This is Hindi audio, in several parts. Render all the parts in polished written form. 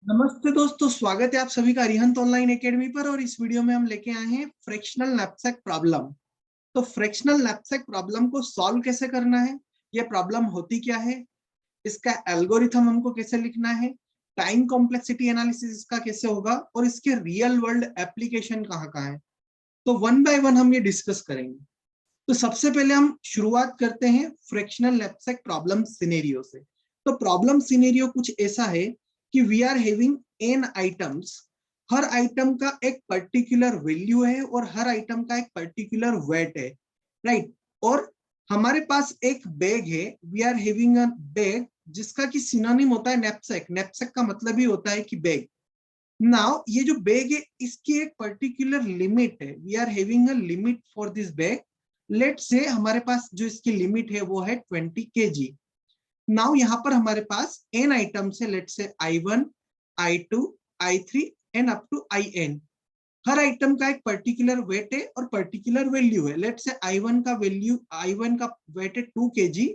नमस्ते दोस्तों, स्वागत है आप सभी का अरिहंत ऑनलाइन एकेडमी पर। और इस वीडियो में हम लेके आए हैं फ्रैक्शनल नैपसैक प्रॉब्लम। तो फ्रैक्शनल नैपसैक प्रॉब्लम को सॉल्व कैसे करना है, ये प्रॉब्लम होती क्या है, इसका एल्गोरिथम हमको कैसे लिखना है, टाइम कॉम्प्लेक्सिटी एनालिसिस इसका कैसे होगा और इसके रियल वर्ल्ड एप्लीकेशन कहाँ कहाँ है, तो वन बाय वन हम ये डिस्कस करेंगे। तो सबसे पहले हम शुरुआत करते हैं फ्रैक्शनल नैपसैक प्रॉब्लम सिनेरियो से। तो प्रॉब्लम सिनेरियो कुछ ऐसा है कि we are having n items. हर आइटम का एक पर्टिकुलर वैल्यू है और हर आइटम का एक पर्टिकुलर वेट है, राइट। और हमारे पास एक बैग है, we are having a bag जिसका कि सिनोनिम होता है नैपसैक। नैपसैक का मतलब ही होता है कि बैग। नाउ ये जो बैग है इसकी एक पर्टिकुलर लिमिट है, we are having a limit for this bag. Let say हमारे पास जो इसकी लिमिट है वो है 20 kg। नाउ यहाँ पर हमारे पास n आइटम्स है, let say I1, I2, I3 and up to IN। हर आइटम का एक पर्टिकुलर वेट है और पर्टिकुलर वैल्यू है। लेट से I1 का वेट है 2 kg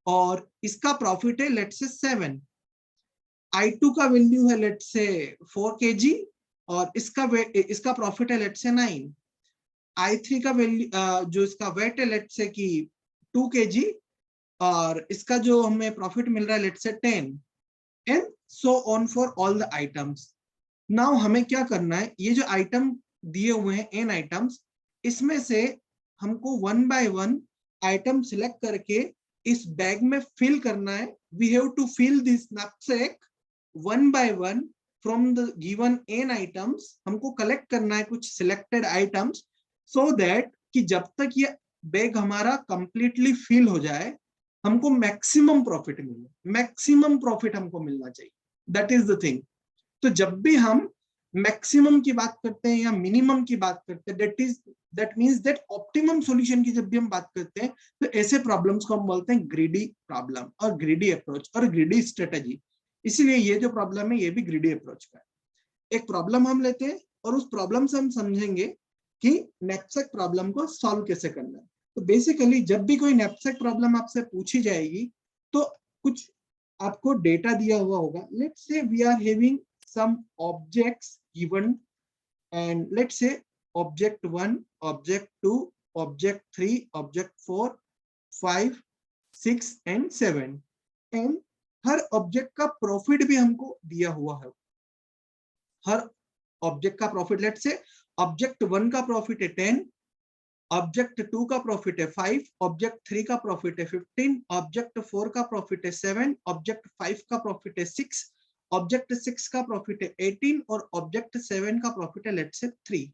और इसका प्रॉफिट है लेट से 7। I2 का वैल्यू है लेट से 4 kg और इसका प्रॉफिट है लेट से 9। I3 का वैल्यू जो इसका वेट है लेट से कि 2 kg और इसका जो हमें प्रॉफिट मिल रहा है लेट से 10 and so on for all the items. Now हमें क्या करना है, ये जो आइटम दिए हुए हैं n आइटम्स, इसमें से हमको one by one item select करके इस बैग में फिल करना है। We have to fill this knapsack one by one from the given n items. हमको कलेक्ट करना है कुछ सिलेक्टेड आइटम्स सो दैट कि जब तक ये बैग हमारा कंप्लीटली फिल हो जाए हमको मैक्सिमम प्रॉफिट मिले। मैक्सिमम प्रॉफिट हमको मिलना चाहिए, दैट इज द थिंग। तो जब भी हम मैक्सिमम की बात करते हैं या मिनिमम की बात करते हैं, that means that optimum solution की जब भी हम बात करते हैं तो ऐसे प्रॉब्लम्स को हम बोलते हैं ग्रीडी प्रॉब्लम और ग्रीडी अप्रोच और ग्रीडी स्ट्रेटेजी। इसीलिए ये जो प्रॉब्लम है ये भी ग्रीडी अप्रोच का है। एक प्रॉब्लम हम लेते हैं और उस प्रॉब्लम से हम समझेंगे कि नैपसैक प्रॉब्लम को सॉल्व कैसे करना है। तो बेसिकली जब भी कोई नैपसैक प्रॉब्लम आपसे पूछी जाएगी तो कुछ आपको डेटा दिया हुआ होगा। Let's say we are having some objects given and let's say object 1, object 2, object 3, object 4, 5, 6 and 7 and her object का प्रॉफिट भी हमको दिया हुआ है। हर ऑब्जेक्ट का प्रॉफिट, लेट्स से ऑब्जेक्ट 1 का प्रॉफिट है 10, ऑब्जेक्ट 2 का प्रॉफिट है 5, ऑब्जेक्ट 3 का प्रॉफिट है 15, ऑब्जेक्ट 4 का प्रॉफिट है 7, ऑब्जेक्ट 5 का प्रॉफिट है 6, ऑब्जेक्ट 6 का प्रॉफिट है 18 और ऑब्जेक्ट 7 का प्रॉफिट है let's say 3।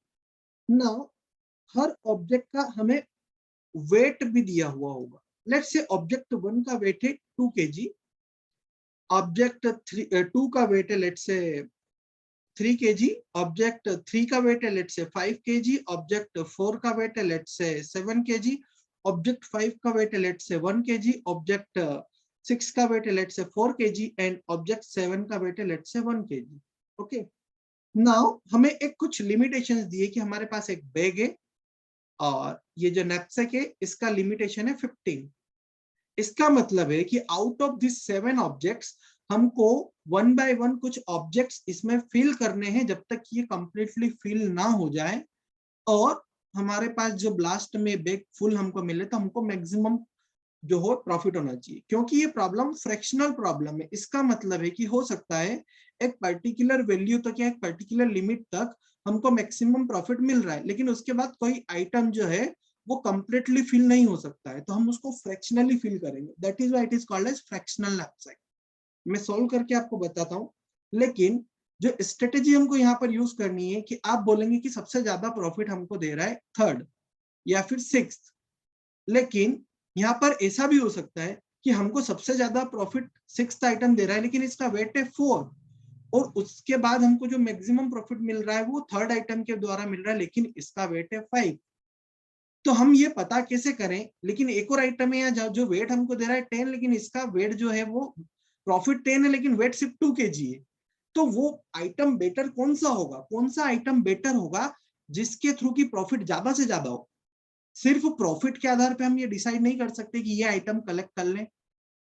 Now her object का हमें वेट भी दिया हुआ होगा। लेट्स से ऑब्जेक्ट 1 का वेट है 2 kg, ऑब्जेक्ट 2 का वेट है लेट्स से 3 kg, ऑब्जेक्ट 3 का वेट है लेट्स से 5 kg, ऑब्जेक्ट 4 का वेट है लेट्स से 7 kg, ऑब्जेक्ट 5 का वेट है लेट्स से 1 kg, ऑब्जेक्ट 6 का वेट है let's say 4 kg and object 7 का वेट है let's say 1 kg। Okay, now हमें एक कुछ लिमिटेशंस दिए कि हमारे पास एक बैग है और ये जो नैपसैक है इसका लिमिटेशन है 15। इसका मतलब है कि आउट ऑफ दिस 7 ऑब्जेक्ट्स हमको वन बाय वन कुछ ऑब्जेक्ट्स इसमें फिल करने हैं जब तक ये कंप्लीटली फिल ना हो जाए और हमारे पास जो लास्ट में बैग फुल हमको मिले तो हमको मैक्सिमम जो हो प्रॉफिट होना चाहिए। क्योंकि ये प्रॉब्लम फ्रैक्शनल प्रॉब्लम है, इसका मतलब है कि हो सकता है एक पर्टिकुलर वैल्यू तक या एक पर्टिकुलर लिमिट तक हमको मैक्सिमम प्रॉफिट मिल रहा है लेकिन उसके बाद कोई आइटम जो है वो कंप्लीटली फिल नहीं हो सकता है तो हम उसको फ्रैक्शनली फिल करेंगे। That is why it is called as fractional knapsack. मैं सॉल्व करके आपको बताता हूँ, लेकिन जो स्ट्रेटेजी हमको यहाँ पर यूज करनी है कि आप बोलेंगे कि सबसे ज्यादा प्रॉफिट हमको दे रहा है थर्ड या फिर सिक्स्थ, लेकिन यहाँ पर ऐसा भी हो सकता है कि हमको सबसे ज्यादा प्रॉफिट सिक्स्थ आइटम दे रहा है लेकिन इसका वेट है 4 और उसके बाद हमको जो मैक्सिमम प्रॉफिट मिल रहा है वो थर्ड आइटम के द्वारा मिल रहा है लेकिन इसका वेट है 5। तो हम ये पता कैसे करें, लेकिन एक और आइटम है यहाँ जो वेट हमको दे रहा है 10 लेकिन इसका वेट जो है वो प्रॉफिट 10 है लेकिन वेट सिर्फ 2 kg है। तो वो आइटम बेटर कौन सा होगा, कौन सा आइटम बेटर होगा जिसके थ्रू की प्रॉफिट ज्यादा से ज्यादा हो। सिर्फ प्रॉफिट के आधार पे हम ये डिसाइड नहीं कर सकते कि ये आइटम कलेक्ट कर लें।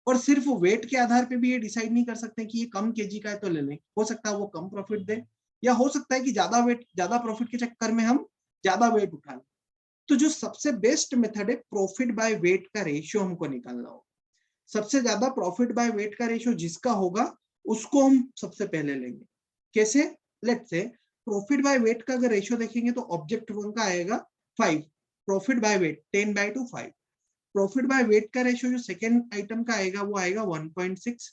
और सिर्फ वेट के आधार पे भी ये डिसाइड नहीं कर सकते कि ये कम केजी का है तो ले लें, हो सकता है वो कम प्रॉफिट दे, या हो सकता है कि ज्यादा वेट ज्यादा प्रॉफिट के चक्कर में हम ज्यादा वेट उठा लें। तो जो सबसे बेस्ट मेथड है प्रॉफिट बाय वेट का रेशियो हमको निकालना होगा। सबसे ज्यादा प्रॉफिट बाय वेट का रेशियो जिसका होगा उसको हम सबसे पहले लेंगे। कैसे? Let's say profit by wait का अगर रेशियो देखेंगे तो ऑब्जेक्ट वन का आएगा 5, profit by wait 10/2 5, profit by wait का रेशियो जो सेकंड आइटम का आएगा वो आएगा 1.6,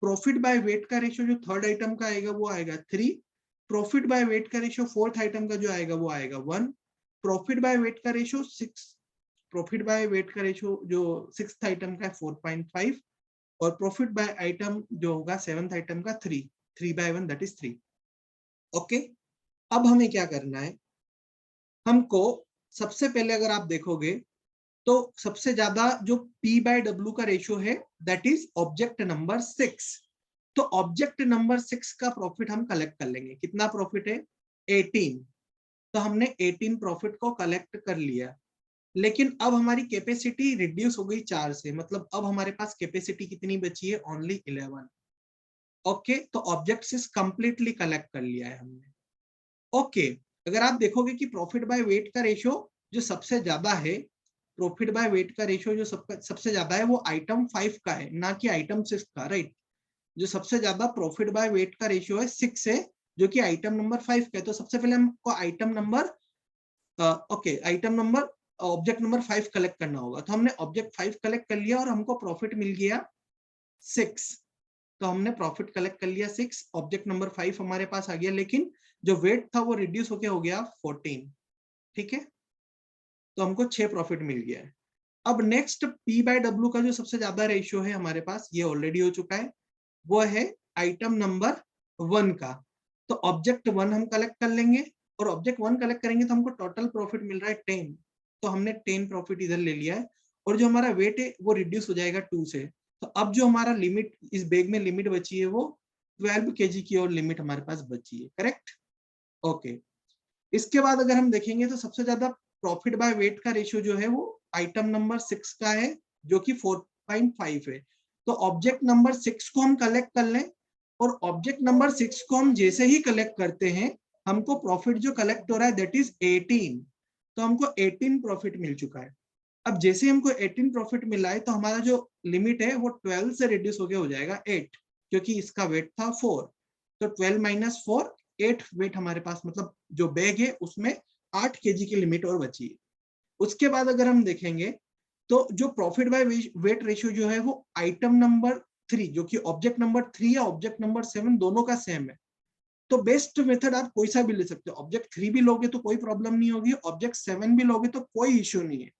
प्रॉफिट बाय वेट का रेशियो जो थर्ड आइटम का आएगा वो आएगा 3, प्रॉफिट बाय वेट का रेशियो फोर्थ आइटम का जो आएगा वो आएगा 1, प्रॉफिट बाय वेट का रेशियो 6, प्रॉफिट बाय वेट का रेशियो जो सिक्स्थ आइटम का है 4.5, और प्रॉफिट बाय आइटम जो होगा सेवंथ आइटम का 3, 3/1 दैट इज 3। ओके, अब हमें क्या करना है, हमको सबसे पहले अगर आप देखोगे तो सबसे ज्यादा जो P/W का रेशियो है दैट इज ऑब्जेक्ट नंबर 6। तो ऑब्जेक्ट नंबर 6 का प्रॉफिट हम कलेक्ट कर लेंगे। कितना प्रॉफिट है? 18। तो हमने 18 प्रॉफिट को कलेक्ट कर लिया, लेकिन अब हमारी कैपेसिटी रिड्यूस हो गई 4 से, मतलब अब हमारे पास कैपेसिटी कितनी बची है? ओनली 11। ओके, तो ऑब्जेक्ट इज कंप्लीटली कलेक्ट कर लिया है हमने। ओके, अगर आप देखोगे कि प्रॉफिट बाय वेट का रेशियो जो सबसे ज्यादा है, प्रॉफिट बाय वेट का रेशियो जो सबसे ज्यादा है वो आइटम 5 का है, ना कि आइटम 6 का, राइट? जो सबसे ज्यादा प्रॉफिट बाय वेट का रेशियो है 6 है, जो कि आइटम नंबर 5 का है। तो सबसे पहले हमको item number item number object number 5 collect करना होगा। तो हमने ऑब्जेक्ट 5 कलेक्ट कर लिया और हमको प्रॉफिट मिल गया 6। तो हमने प्रॉफिट कलेक्ट कर लिया 6, ऑब्जेक्ट नंबर 5 हमारे पास आ गया, लेकिन जो वेट था वो रिड्यूस होके हो गया 14। ठीक है, तो हमको 6 प्रॉफिट मिल गया है। अब नेक्स्ट P/W का जो सबसे ज्यादा रेशियो है हमारे पास, ये ऑलरेडी हो चुका है, वो है आइटम नंबर 1 का। तो ऑब्जेक्ट 1 हम कलेक्ट कर लेंगे, और ऑब्जेक्ट 1 कलेक्ट करेंगे तो हमको टोटल प्रॉफिट मिल रहा है 10। तो हमने 10 प्रॉफिट इधर ले लिया है, और जो हमारा वेट है वो रिड्यूस हो जाएगा 2 से। तो अब जो हमारा लिमिट इस बैग में लिमिट बची है वो 12 kg की और लिमिट हमारे पास बची है, करेक्ट? ओके, इसके बाद अगर हम देखेंगे तो सबसे ज्यादा प्रॉफिट बाय वेट का रेशियो जो है वो आइटम नंबर 6 का है, जो कि 4.5 है। तो ऑब्जेक्ट नंबर 6 को हम कलेक्ट कर लें, और ऑब्जेक्ट नंबर 6 को हम जैसे ही कलेक्ट करते हैं हमको प्रॉफिट जो कलेक्ट हो रहा है दैट इज 18। तो हमको 18 प्रॉफिट मिल चुका है। अब जैसे हमको 18 प्रॉफिट मिला है तो हमारा जो लिमिट है वो 12 से रिड्यूस होके हो जाएगा 8, क्योंकि इसका वेट था 4। तो 12 - 4, 8 वेट हमारे पास, मतलब जो बैग है उसमें 8 kg की लिमिट और बची है। उसके बाद अगर हम देखेंगे तो जो प्रॉफिट बाय वेट रेशियो जो है वो आइटम नंबर 3, जो कि ऑब्जेक्ट नंबर 3 या ऑब्जेक्ट नंबर 7 दोनों का सेम है। तो बेस्ट मेथड आप कोई सा भी ले सकते हो। ऑब्जेक्ट 3 भी लोगे तो कोई प्रॉब्लम नहीं होगी, ऑब्जेक्ट 7 भी लोगे तो कोई इश्यू नहीं है,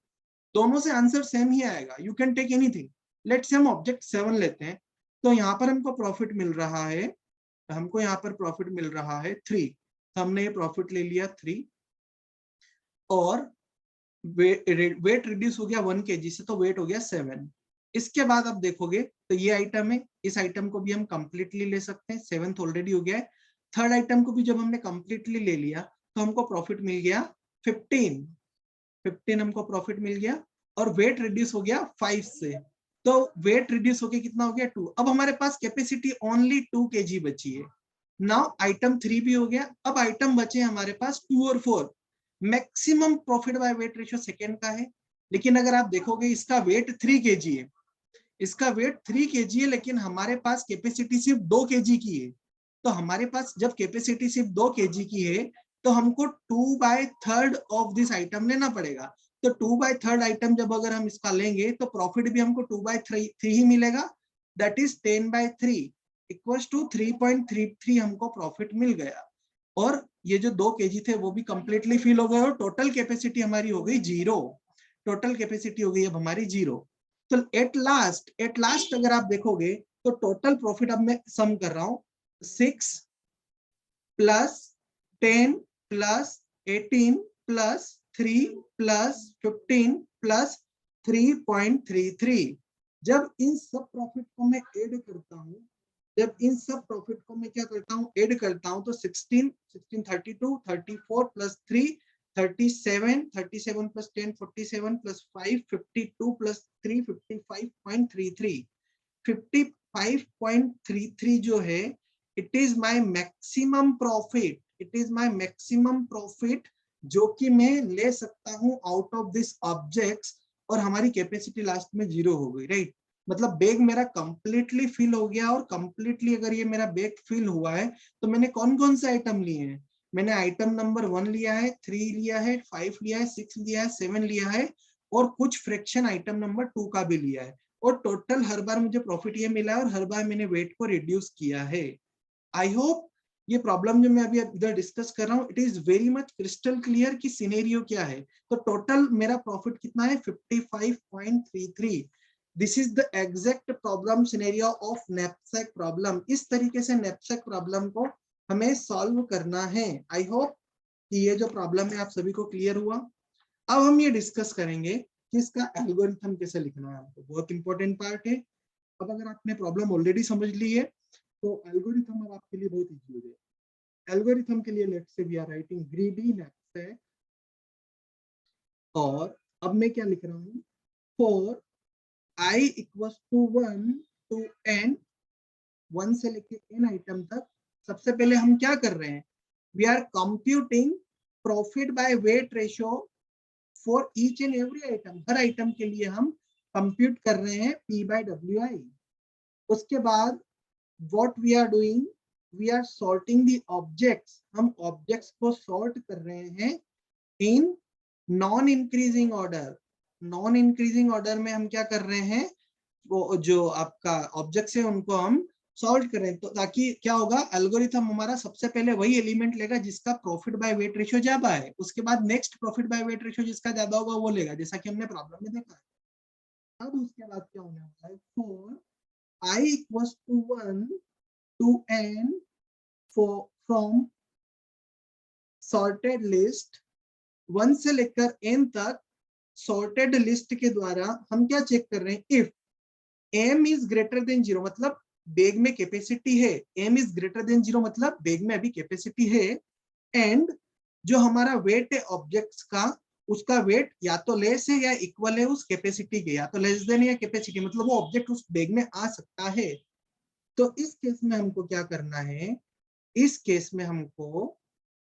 दोनों से आंसर सेम ही आएगा। You can take anything. Let's say हम ऑब्जेक्ट 7 लेते हैं, तो यहाँ पर हमको प्रॉफिट मिल रहा है, हमको यहाँ पर प्रॉफिट मिल रहा है 3। तो हमने ये प्रॉफिट ले लिया 3, और वेट रिड्यूस हो गया 1 kg से, तो वेट हो गया 7। इसके बाद आप देखोगे तो ये आइटम है, इस आइटम को भी हम कंप्लीटली ले सकते हैं, 7th ऑलरेडी हो गया है। थर्ड आइटम को भी जब हमने कंप्लीटली ले लिया तो हमको प्रॉफिट मिल गया 15, 15 हमको प्रॉफिट मिल गया, और वेट रिड्यूस हो गया 5 से। तो वेट रिड्यूस होके कितना हो गया 2। अब हमारे पास कैपेसिटी ओनली 2 kg बची है। नाउ आइटम 3 भी हो गया, अब आइटम बचे हमारे पास 2 और 4। Maximum profit by weight ratio second का है, लेकिन अगर आप देखोगे इसका वेट 3 kg है, इसका वेट 3 kg है, लेकिन हमारे पास कैपेसिटी सिर्फ 2 kg की है। तो हमारे पास जब कैपेसिटी सिर्फ 2 kg की है तो हमको 2/3 ऑफ दिस आइटम लेना पड़ेगा। तो 2/3 आइटम जब अगर हम इसका लेंगे तो प्रॉफिट भी हमको 2/3 ही मिलेगा, दैट इज 10/3 इक्वल्स टू 3.33 हमको प्रॉफिट मिल गया। और ये जो 2 kg थे वो भी कंप्लीटली फिल हो गए, और टोटल कैपेसिटी हमारी हो गई 0। टोटल कैपेसिटी हो गई अब हमारी 0। तो एट लास्ट अगर आप देखोगे तो टोटल प्रॉफिट, अब मैं सम कर रहा हूं, 6 plus 10 plus 18 plus 3 plus 15 plus 3.33। जब इन सब प्रॉफिट को मैं ऐड करता हूं, जब इन सब प्रॉफिट को मैं क्या करता हूं, ऐड करता हूं, तो 16 32 34 प्लस 3 37 37 प्लस 10 47 प्लस 5 52 प्लस 3 55.33। 55.33 जो है, it is my maximum profit, it is my maximum profit जो कि मैं ले सकता हूं आउट ऑफ दिस ऑब्जेक्ट्स, और हमारी कैपेसिटी लास्ट में 0 हो गई, राइट। मतलब बैग मेरा कंप्लीटली फिल हो गया, और कंप्लीटली अगर ये मेरा बैग फिल हुआ है तो मैंने कौन कौन से आइटम लिए हैं? मैंने आइटम नंबर 1 लिया है, 3 लिया है, 5 लिया है, 6 लिया है, 7 लिया है, और कुछ फ्रैक्शन आइटम नंबर 2 का भी लिया है, और टोटल हर बार मुझे प्रॉफिट ये मिला है, और हर बार मैंने वेट को रिड्यूस किया है। आई होप ये प्रॉब्लम जो मैं अभी इधर डिस्कस कर रहा हूँ, it is very much crystal clear कि सिनेरियो क्या है। तो टोटल मेरा प्रॉफिट कितना है? 55.33। This is the exact problem scenario of knapsack problem. इस तरीके से नैपसैक प्रॉब्लम को हमें सॉल्व करना है। आई होप कि ये जो प्रॉब्लम है आप सभी को क्लियर हुआ। अब हम ये डिस्कस करेंगे कि इसका एल्गोरिथम कैसे लिखना है हमको, बहुत इंपॉर्टेंट पार्ट है। अब अगर आपने प्रॉब्लम ऑलरेडी समझ ली है तो एल्गोरिथम अब आपके लिए बहुत इजी हो जाएगा। एल्गोरिथम के लिए let's say we are writing greedy knapsack, और अब मैं क्या लिख रहा हूँ? For i equals to 1 to n, 1 से लेके n आइटम तक, सबसे पहले हम क्या कर रहे हैं? We are computing profit by weight ratio for each and every item. हर आइटम के लिए हम कंप्यूट कर रहे हैं p by wi। उसके बाद what we are doing, we are sorting the objects, हम ऑब्जेक्ट्स को सॉर्ट कर रहे हैं in non increasing order. Non increasing order में हम क्या कर रहे हैं? वो जो आपका ऑब्जेक्ट्स है उनको हम सॉल्व करें, तो ताकि क्या होगा? एल्गोरिथम हमारा सबसे पहले वही एलिमेंट लेगा जिसका प्रॉफिट बाय वेट रेशियो ज्यादा है, उसके बाद next profit by weight ratio जिसका ज्यादा होगा वो लेगा, जैसा कि हमने प्रॉब्लम में देखा है। अब उसके बाद क्या होने वाला है? For i equals to 1 to n from sorted list, 1 से लेकर n तक सॉर्टेड लिस्ट के द्वारा हम क्या चेक कर रहे हैं? If m is greater than 0, मतलब बैग में कैपेसिटी है, m इज ग्रेटर देन 0 मतलब बैग में अभी कैपेसिटी है, एंड जो हमारा वेट है ऑब्जेक्ट्स का, उसका वेट या तो लेस है या इक्वल है उस कैपेसिटी के, या तो लेस देन या कैपेसिटी, मतलब वो ऑब्जेक्ट उस बैग में आ सकता है। तो इस केस में हमको क्या करना है? इस केस में हमको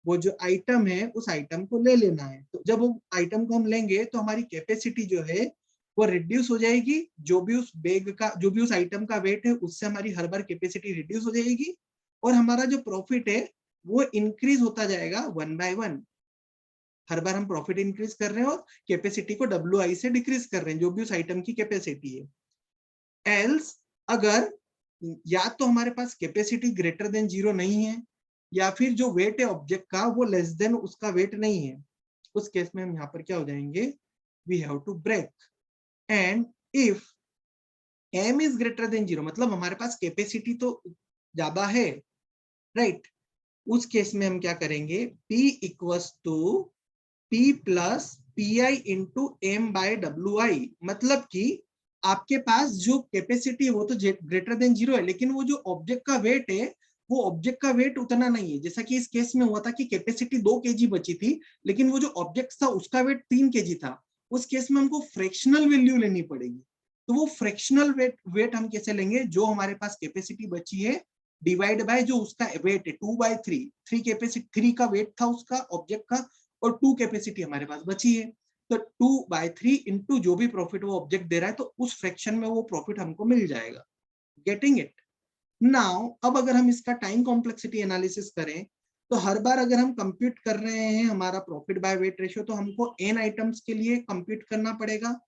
वो जो आइटम है उस आइटम को ले लेना है। तो जब वो आइटम को हम लेंगे तो हमारी कैपेसिटी जो है वो रिड्यूस हो जाएगी, जो भी उस बैग का, जो भी उस आइटम का वेट है उससे हमारी हर बार कैपेसिटी रिड्यूस हो जाएगी, और हमारा जो प्रॉफिट है वो इंक्रीज होता जाएगा 1 by 1। हर बार हम प्रॉफिट इंक्रीज कर रहे हैं और कैपेसिटी को WI से डिक्रीज कर रहे हैं, जो भी उस आइटम की कैपेसिटी है। एल्स अगर या तो हमारे पास कैपेसिटी ग्रेटर देन 0 नहीं है, या फिर जो वेट है ऑब्जेक्ट का वो लेस देन उसका वेट नहीं है, उस केस में हम यहाँ पर क्या हो जाएंगे? We have to break. And if m is greater than 0, मतलब हमारे पास कैपेसिटी तो ज्यादा है, राइट। उस केस में हम क्या करेंगे? p equals to p plus p i into m by WI, मतलब कि आपके पास जो कैपेसिटी है वो तो ग्रेटर देन 0 है, लेकिन वो जो ऑब्जेक्ट का वेट है वो ऑब्जेक्ट का वेट उतना नहीं है। जैसा कि इस केस में हुआ था कि कैपेसिटी 2 kg बची थी, लेकिन वो जो ऑब्जेक्ट था उसका वेट 3 kg था। उस केस में हमको फ्रैक्शनल वैल्यू लेनी पड़ेगी। तो वो फ्रैक्शनल वेट हम कैसे लेंगे? जो हमारे पास कैपेसिटी बची है डिवाइड बाय जो उसका वेट है 2/3, 3 कैपेसिटी 3 का वेट था उसका ऑब्जेक्ट का, और 2 कैपेसिटी हमारे पास बची है। तो 2/3 इंटू जो भी प्रॉफिट वो ऑब्जेक्ट दे रहा है, तो उस फ्रैक्शन में वो प्रॉफिट हमको मिल जाएगा। Getting it? नाउ अब अगर हम इसका टाइम कॉम्प्लेक्सिटी एनालिसिस करें, तो हर बार अगर हम कंप्यूट कर रहे हैं हमारा प्रॉफिट बाय वेट रेशियो, तो हमको n आइटम्स के लिए कंप्यूट करना पड़ेगा।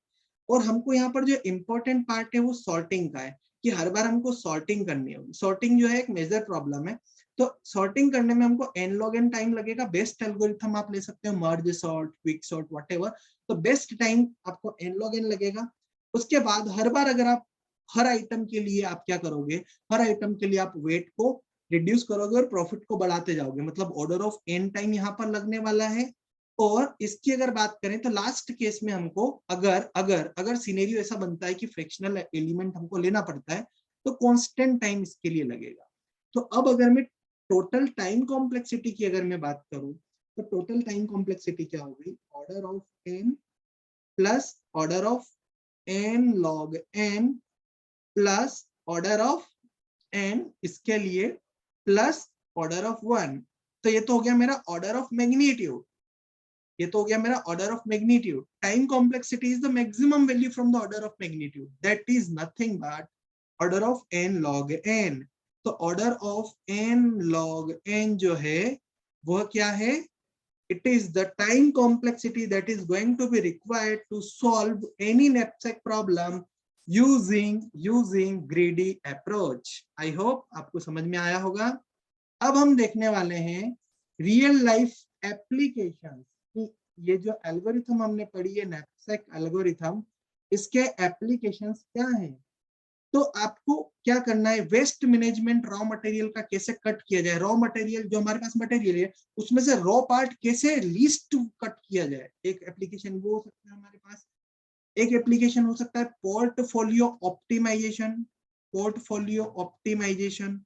और हमको यहाँ पर जो इम्पोर्टेंट पार्ट है वो सॉर्टिंग का है, कि हर बार हमको सॉर्टिंग करनी होगी। सॉर्टिंग जो है एक मेजर प्रॉब्लम है, तो सॉर्टिंग करने में हमको n log n टाइम लगेगा। बेस्ट एल्गोरिथम आप ले सकते हो, merge sort, quick sort, whatever, तो बेस्ट टाइम आपको n log n लगेगा। उसके बाद हर बार अगर आप हर आइटम के लिए आप क्या करोगे? हर आइटम के लिए आप वेट को रिड्यूस करोगे और प्रॉफिट को बढ़ाते जाओगे, मतलब ऑर्डर ऑफ n टाइम यहाँ पर लगने वाला है। और इसकी अगर बात करें तो लास्ट केस में हमको अगर अगर अगर सिनेरियो ऐसा बनता है कि फ्रैक्शनल एलिमेंट हमको लेना पड़ता है, तो कांस्टेंट टाइम इसके लिए लगेगा। तो अब अगर मैं टोटल टाइम कॉम्प्लेक्सिटी की अगर मैं बात करूं, तो टोटल टाइम कॉम्प्लेक्सिटी क्या होगी? Order of n plus order of n log n plus order of n इसके लिए प्लस ऑर्डर ऑफ 1, तो ये तो हो गया मेरा ऑर्डर ऑफ मैग्नीट्यूड, ये तो हो गया मेरा order of magnitude. Time complexity is the maximum value from the order of magnitude, that is nothing but order of n log n। तो order of n log n जो है वह क्या है, it is the time complexity that is going to be required to solve any knapsack problem using greedy approach। I hope आपको समझ में आया होगा। अब हम देखने वाले हैं रियल लाइफ एप्लीकेशन। ये जो एल्गोरिथम हमने पढ़ी है नैपसैक एल्गोरिथम, इसके एप्लीकेशंस क्या हैं। तो आपको क्या करना है, वेस्ट मैनेजमेंट रॉ मटेरियल का कैसे कट किया जाए, रॉ मटेरियल जो हमारे पास मटेरियल है उसमें से रॉ पार्ट कैसे लीस्ट कट किया जाए, एक एप्लीकेशन वो हो सकता है हमारे पास। एक एप्लीकेशन हो सकता है portfolio optimization. Portfolio optimization,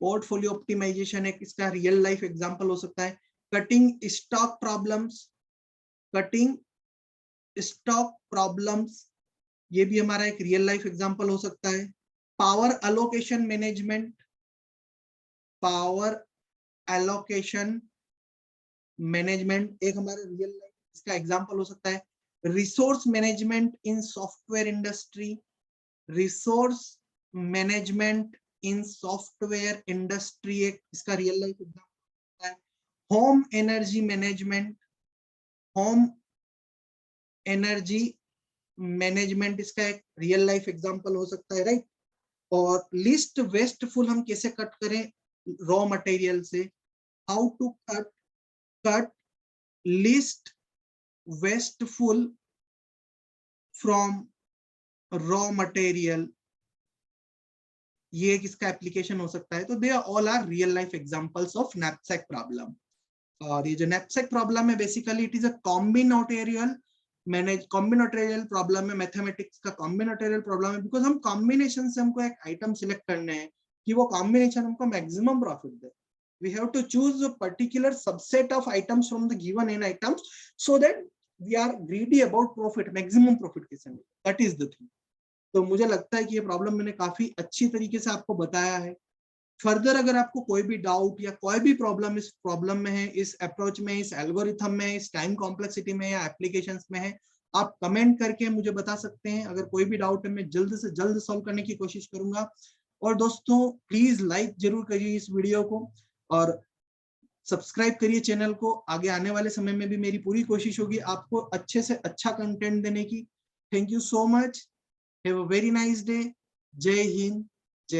portfolio optimization एक इसका रियल लाइफ एग्जांपल हो सकता है। Cutting stock problems, cutting stock problems ये भी हमारा एक रियल लाइफ एग्जांपल हो सकता है। Power allocation management, power allocation management एक हमारा रियल लाइफ इसका एग्जांपल हो सकता है। रिसोर्स मैनेजमेंट इन सॉफ्टवेयर इंडस्ट्री, रिसोर्स मैनेजमेंट इन सॉफ्टवेयर इंडस्ट्री एक इसका रियल लाइफ एग्जांपल है। Home energy management, home energy management इसका एक रियल लाइफ एग्जांपल हो सकता है, राइट। और लिस्ट वेस्टफुल हम कैसे कट करें रॉ मटेरियल से, how to cut least wasteful from raw material, ये किसका एप्लीकेशन हो सकता है। तो they all are real life examples of knapsack problem. और ये जो नैपसैक प्रॉब्लम है basically it is a combinatorial manage, combinatorial problem है, मैथमेटिक्स का कॉम्बिनेटोरियल प्रॉब्लम है, बिकॉज हम कॉम्बिनेशन से हमको एक आइटम सिलेक्ट करने हैं कि वो कॉम्बिनेशन हमको मैक्सिमम प्रॉफिट दे। We have to choose a particular subset of items from the given n items so that we are greedy about profit, maximum profit कैसे मिले, दैट इज द थिंग। तो मुझे लगता है कि ये प्रॉब्लम मैंने काफी अच्छी तरीके से आपको बताया है। फर्दर अगर आपको कोई भी डाउट या कोई भी प्रॉब्लम इस प्रॉब्लम में है, इस अप्रोच में, इस एल्गोरिथम में, इस टाइम कॉम्प्लेक्सिटी में या एप्लीकेशंस में है, आप कमेंट करके मुझे बता सकते हैं। अगर कोई भी डाउट है मैं जल्द से जल्द सॉल्व करने की कोशिश करूंगा। और दोस्तों प्लीज लाइक जरूर करिए इस वीडियो को और सब्सक्राइब करिए चैनल को। आगे आने वाले समय में भी मेरी पूरी कोशिश होगी आपको अच्छे से अच्छा कंटेंट देने की। Thank you so much, have a very nice day. जय हिंद,